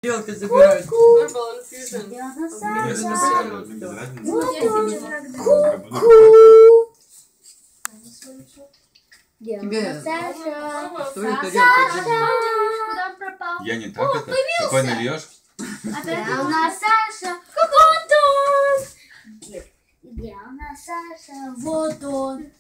Белки забирают. Тебе твою тарелку. Куда пропал? Я не так это. Какой нальешь? Где у нас Саша? Вот он! Где у нас Саша? Вот он!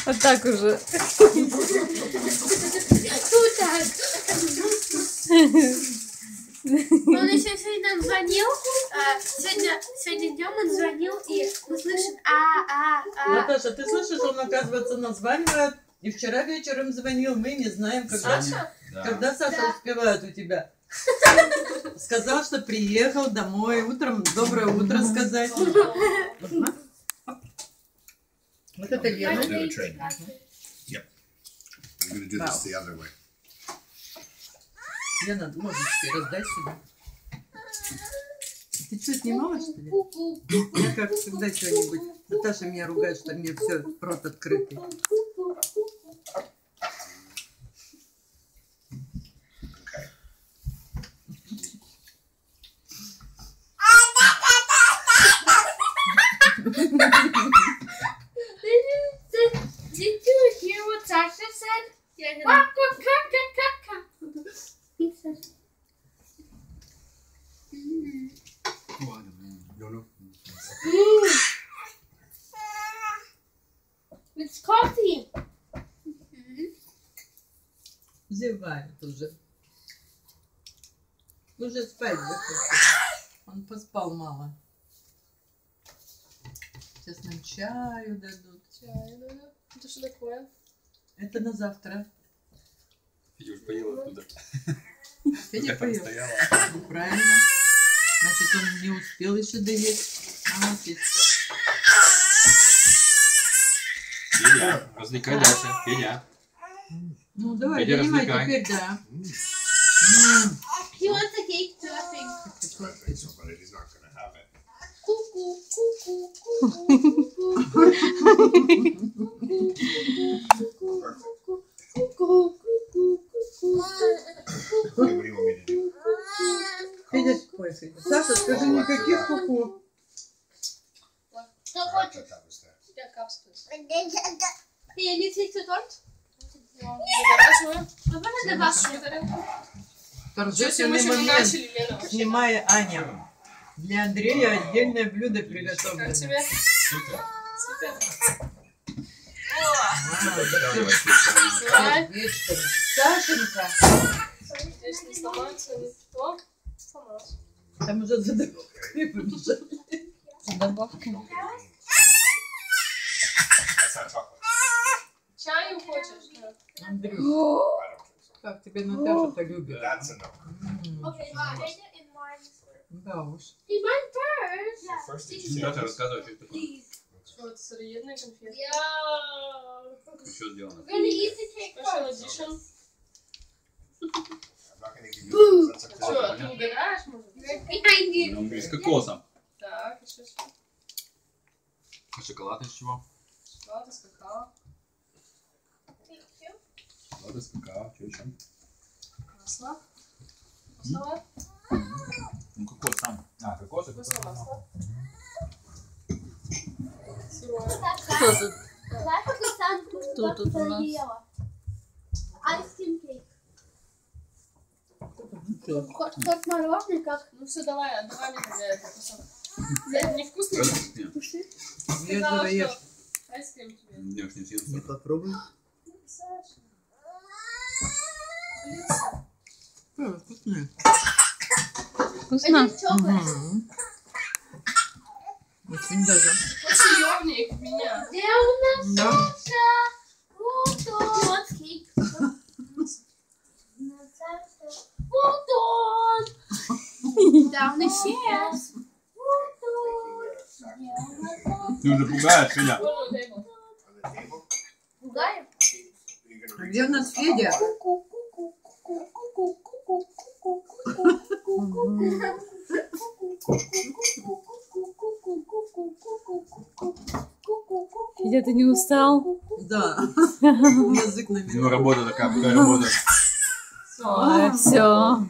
Вот так уже. Он еще сегодня звонил, сегодня днем он звонил, и мы слышим Наташа, ты слышишь, он, оказывается, названивает. И вчера вечером звонил, мы не знаем, когда Саша успевает у тебя. Сказал, что приехал домой, утром доброе утро сказать. Вот это Лена. Лена, ложечки раздай сюда. Ты что, снимала, что ли? Я как всегда что-нибудь. Наташа меня ругает, что мне все рот открытый. Did you hear what Sasha said? Yeah, It's coffee. Зевает уже. Уже спать захотел. Он поспал мало. Сейчас нам чаю дадут. Чаю дадут. Это что такое? Это на завтра. Федя уже поел оттуда. Федя поел. Ну, правильно. Значит, он не успел еще доесть. Молодец. Федя, развлекай дальше. Федя. Ну, давай, Федя, занимай развлекай. теперь, да. He wants a cake too, I think. Cuckoo, cuckoo, Федя, ой, Федя. Саша, скажи, никаких куку. Кто хочет? Я капсулу. Hey, you take the torch? Я вашу. Торжественный момент. Снимая Аня. Для Андрея отдельное блюдо приготовлено. Как тебе? Супер. Супер. Сашенька. Здесь не сломается. О, сломалась. Там уже за добавкой побежал. Чаю хочешь? Андрюш, как тебе Наташа-то любит? Okay, in mine. Да уж. In mine first. Что ты рассказывай, что это такое? Что это, сыроедные конфеты? Yeah. Еще сделано. We're gonna eat the cake Special first. edition. Что? Что, ты угадаешь, может? Right behind you. Ну, с кокосом. Так, еще что? А шоколад из чего? Шоколад из какао. Шоколад из какао. Что еще? Масло. Масло. Ну, кокос сам. А, кокос и Вкусное кокос. масло. Сырое. Что тут? Что тут у нас? Ice cream cake. Что? Как мороженое, как... Ну все, давай мне тогда это кусок. Это невкусно? Ешь, давай, ешь. Айскрим тебе. Не, уж не съем. Не попробуй. Саша. Вкусная. Вкусно? Угу. Очень даже. Почаевник меня. Где у нас Да. Саша? Вот он. Вот кейк. Вот он. Down the stairs. Вот он. Ты уже пугаешь, Федя. Пугаем? Где у нас Федя? Федя, ты не устал? Да. Язык на меня. Ну, работа такая работа. Все.